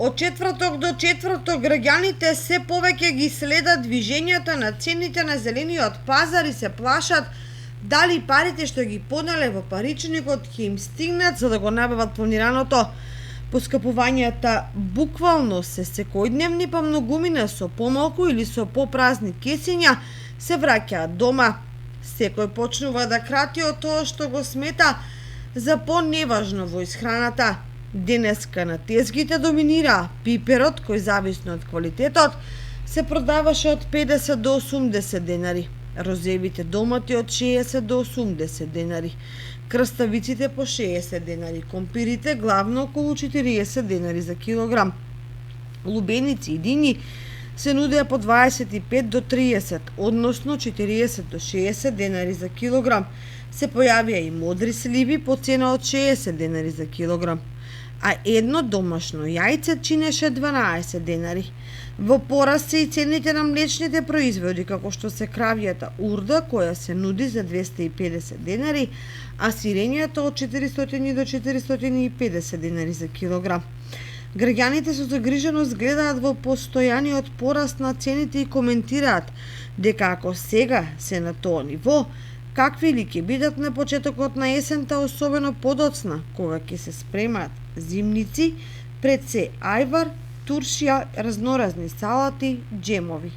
Од четврток до четврток граѓаните се повеќе ги следат движењата на цените на зелениот пазар и се плашат дали парите што ги поднале во паричникот ќе им стигнат за да го набават планираното. Поскапувањата буквално се секојдневни, па многумина со помалку или со попразни кесиња се враќаат дома. Секој почнува да крати од тоа што го смета за поневажно во исхраната. Денеска на тезгите доминира пиперот кој зависно од квалитетот се продаваше од 50 до 80 денари, розевите домати од 60 до 80 денари, крставиците по 60 денари, компирите главно околу 40 денари за килограм. Лубеници и дини се нудеа по 25 до 30, односно 40 до 60 денари за килограм. Се појавија и модри сливи по цена од 60 денари за килограм, а едно домашно јајце чинеше 12 денари. Во пораст се и цените на млечните производи, како што се кравјата урда, која се нуди за 250 денари, а сирењето од 400 до 450 денари за килограм. Граѓаните со загриженост гледаат во постојаниот пораст на цените и коментираат дека ако сега се на тоа ниво, какви ли ќе бидат на почетокот на есента, особено подоцна, кога ќе се спремаат зимници, пред се ајвар, туршија, разноразни салати, џемови.